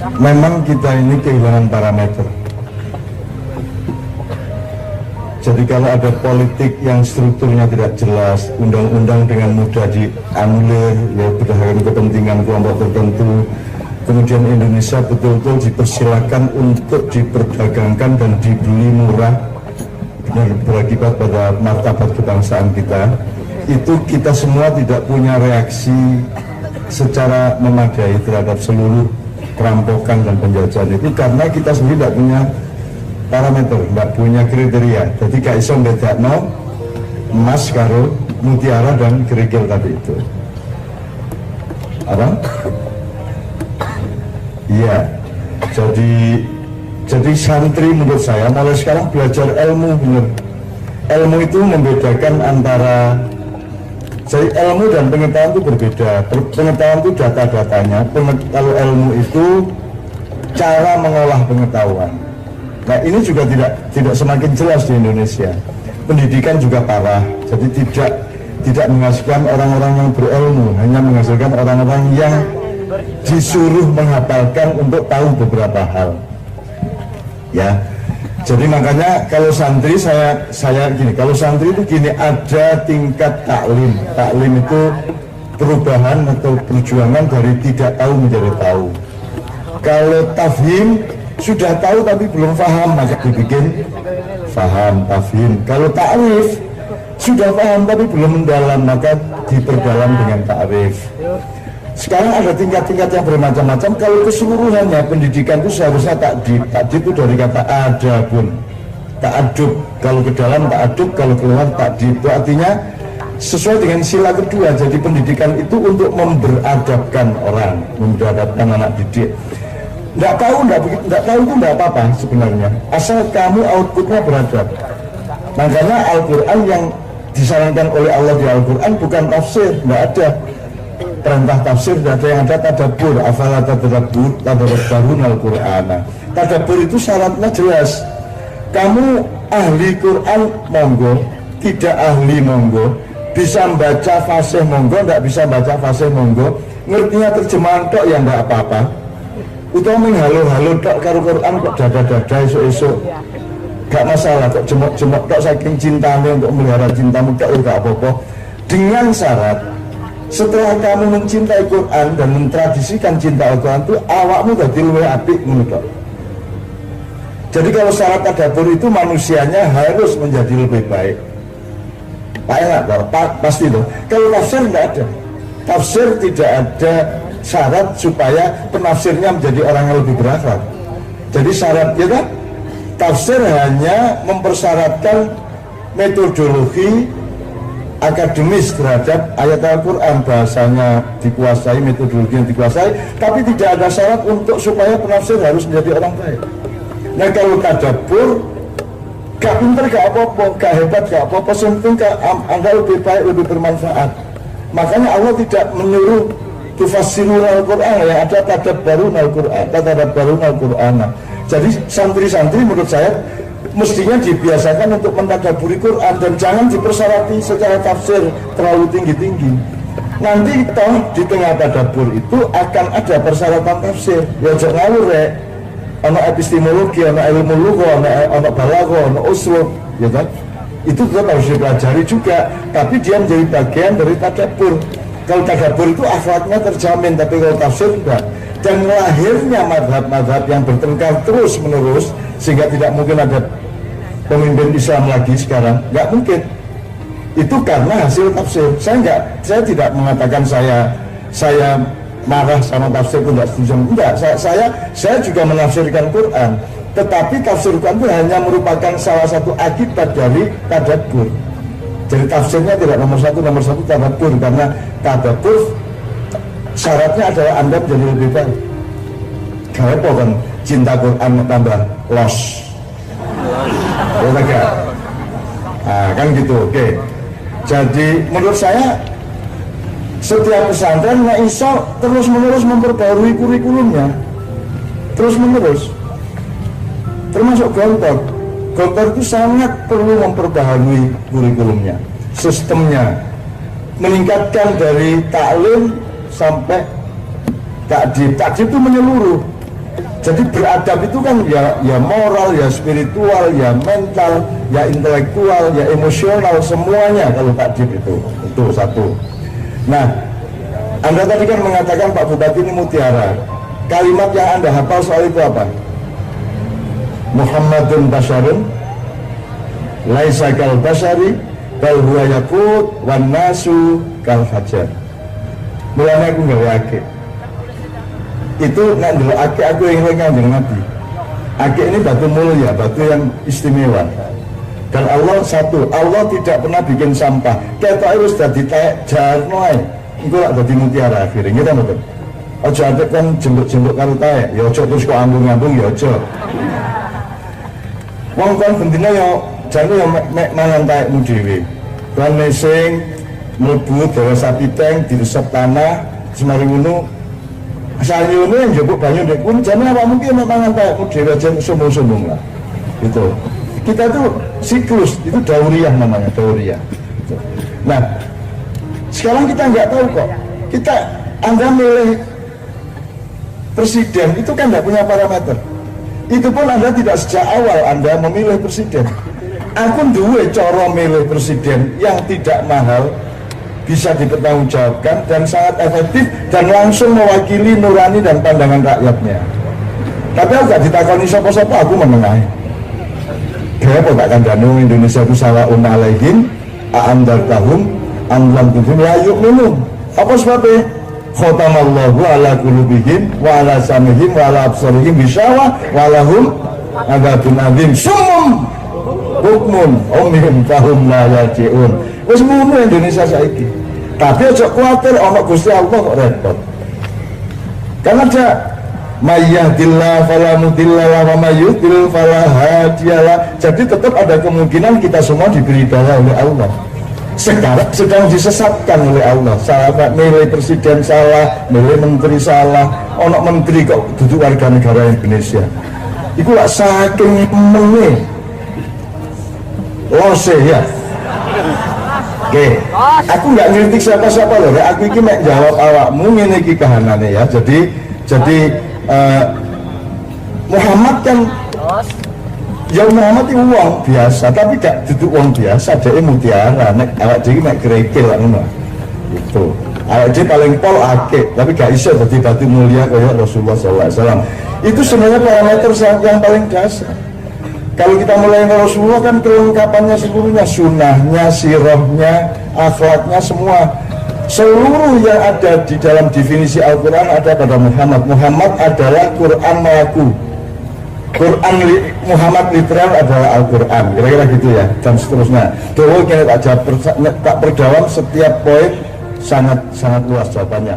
Memang kita ini kehilangan parameter. Jadi kalau ada politik yang strukturnya tidak jelas, undang-undang dengan mudah dianulir, ya berdasarkan kepentingan kelompok tertentu, kemudian Indonesia betul-betul dipersilakan untuk diperdagangkan dan dibeli murah, benar berakibat pada martabat kebangsaan kita. Itu kita semua tidak punya reaksi secara memadai terhadap seluruh perampokan dan penjajahan itu karena kita sendiri tidak punya parameter, tidak punya kriteria. Jadi gak iso bedakno emas karo mutiara dan kerikil tadi itu. Apa? Iya. Jadi santri menurut saya mulai sekarang belajar ilmu bener. Ilmu itu membedakan antara, jadi ilmu dan pengetahuan itu berbeda. Pengetahuan itu data-datanya, kalau ilmu itu cara mengolah pengetahuan. Nah ini juga tidak semakin jelas di Indonesia. Pendidikan juga parah, jadi tidak menghasilkan orang-orang yang berilmu, hanya menghasilkan orang-orang yang disuruh menghafalkan untuk tahu beberapa hal. Ya, jadi makanya kalau santri saya gini, kalau santri itu gini, ada tingkat taklim. Taklim itu perubahan atau perjuangan dari tidak tahu menjadi tahu. Kalau tafhim sudah tahu tapi belum paham, maka dibikin paham, tafhim. Kalau ta'rif sudah paham tapi belum mendalam, maka diperdalam dengan ta'rif. Sekarang ada tingkat-tingkat yang bermacam-macam. Kalau keseluruhannya pendidikan itu seharusnya takdib. Takdib itu dari kata adabun, ta'adub. Kalau ke dalam ta'adub, kalau keluar takdib. Itu artinya sesuai dengan sila kedua. Jadi pendidikan itu untuk memberadabkan orang, memberadabkan anak didik. Nggak tahu itu nggak apa-apa sebenarnya, asal kamu outputnya beradab. Makanya Al-Quran yang disarankan oleh Allah di Al-Quran bukan tafsir, nggak ada perintah tafsir, nggak ada, yang ada tadabbur. Afala tadabburun Al-Qur'ana. Tadabbur itu syaratnya jelas. Kamu ahli Quran monggo, tidak ahli monggo, bisa baca fasih monggo, nggak bisa baca fasih monggo, ngertinya terjemahan tok ya nggak apa-apa. Utawa menghalo-halo tok karo Quran kok dada-dada esuk-esuk gak masalah, kok jemok-jemok tok saking cintanya untuk melihara cintamu tok gak apa-apa, dengan syarat setelah kamu mencintai Quran dan mentradisikan cinta Al-Quran itu awakmu dadi luwih apik ngono tok. Jadi kalau syarat tadabbur itu manusianya harus menjadi lebih baik. Pak enak toh, pasti toh. Kalau tafsir enggak ada. Tafsir tidak ada syarat supaya penafsirnya menjadi orang yang lebih berakhlak. Jadi syarat ya kan? Tafsir hanya mempersyaratkan metodologi akademis terhadap ayat Al-Quran, bahasanya dikuasai, metodologi yang dikuasai, tapi tidak ada syarat untuk supaya penafsir harus menjadi orang baik. Nah kalau tadabbur gak pinter gak apa-apa, gak hebat gak apa-apa, penting Anda lebih baik, lebih bermanfaat. Makanya Allah tidak menyuruh tufassirul Al-Quran, yang ada tadabbarun Al-Quran, tadabbarun Al-Quran. Jadi santri-santri menurut saya mestinya dibiasakan untuk mentadabburi Quran dan jangan dipersyarati secara tafsir terlalu tinggi-tinggi. Nanti toh di tengah tadabbur itu akan ada persyaratan tafsir. Ya jangan ngawur rek. Ono epistemologi, ono ilmu lugha, ono balaghah, ono uslub, ya kan? Itu tetap harus dipelajari juga, tapi dia menjadi bagian dari tadabbur. Kalau tadabbur itu akhlaknya terjamin, tapi kalau tafsir enggak. Dan lahirnya madhab-madhab yang bertengkar terus menerus sehingga tidak mungkin ada pemimpin Islam lagi sekarang, nggak mungkin. Itu karena hasil tafsir. Saya tidak mengatakan saya marah sama tafsir itu, enggak. Saya juga menafsirkan Quran, tetapi tafsir Quran itu hanya merupakan salah satu akibat dari tadabbur. Jadi tafsirnya tidak nomor satu tadabbur, karena tadabbur syaratnya adalah Anda menjadi lebih baik. Kenapa kan cinta Quran tambah los? Ya, kan gitu, oke. Jadi menurut saya setiap pesantren nggak iso terus menerus memperbarui kurikulumnya, terus menerus. Termasuk Gontor itu sangat perlu memperbaharui kurikulumnya, sistemnya, meningkatkan dari taklim sampai takdib. Takdib itu menyeluruh. Jadi beradab itu kan ya moral, ya spiritual, ya mental, ya intelektual, ya emosional, semuanya kalau takdib itu satu. Nah, Anda tadi kan mengatakan Pak Bupati ini mutiara. Kalimat yang Anda hafal soal itu apa? Muhammadun basyarun laisa kal basyari bal huwa yaqut wan nasu kal hajar. Mulane aku gawe akeh. Itu nek ndelok akeh aku ingin Kanjeng Nabi. Akeh ini batu mulia, batu yang istimewa. Dan Allah satu, Allah tidak pernah bikin sampah. Ketok harus dadi tek jarno ae. Iku lak dadi mutiara akhirnya kita mboten. Aja adek kan jembuk-jembuk karo tek, ya aja terus kok ambung-ambung ya aja. Wong kon bendina ya jane ya mek mangan tekmu dhewe. Kan sing mlebu dawa sapi teng diresep tanah semari ngono. Asal ngono yang njupuk banyu nek kun jane apa mungkin mek mangan tekmu dhewe aja sombong-sombong lah. Gitu. Kita tuh siklus, itu dauriyah namanya, dauriyah. Nah, sekarang kita nggak tahu kok. Anda milih presiden itu kan nggak punya parameter. Itu pun Anda tidak sejak awal Anda memilih presiden. Aku duwe cara milih presiden yang tidak mahal, bisa dipertanggungjawabkan dan sangat efektif dan langsung mewakili nurani dan pandangan rakyatnya. Tapi aku gak ditakoni sapa-sapa, aku menengahi. Kayak apa tak kandano Indonesia itu sawaun alaihim a'andartahum am lam tunzir la yu'minun. Apa sebabnya? Khatamallahu ala qulubihim wa ala sam'ihim wa ala absarihim bisyawa wa lahum adzabun adzim. Sum hukmun umhum fahum la yarji'un. Wis ngono Indonesia saiki. Tapi aja kuwatir ana Gusti Allah kok repot. Karena ada Mayyahdillah fala mudhillalah wa mayyudlil fala hadiyalah. Jadi tetap ada kemungkinan kita semua diberi hidayah oleh Allah. Sekarang sedang disesatkan oleh Allah. Salah milih presiden salah, milih menteri salah. Ono menteri kok duduk warga negara Indonesia. Iku lak saking meneh. Lose ya. Oke, aku nggak ngiritik siapa-siapa loh. Aku iki mek jawab awakmu ngene iki kahanane ya. Jadi Muhammad kan ya Muhammad itu uang biasa tapi gak duduk uang biasa dia mutiara nek awak dhewe mek kerikil ngono itu awak dhewe paling pol akeh tapi gak iso dadi batu mulia kaya Rasulullah SAW. Itu sebenarnya parameter yang paling dasar. Kalau kita mulai dari Rasulullah kan kelengkapannya seluruhnya, sunnahnya, sirahnya, akhlaknya semua. Seluruh yang ada di dalam definisi Al-Quran ada pada Muhammad. Muhammad adalah Quran malaku. Quran Muhammad literal adalah Al-Quran. Kira-kira gitu ya. Dan seterusnya. Doa kita tak perdalam setiap poin sangat luas jawabannya.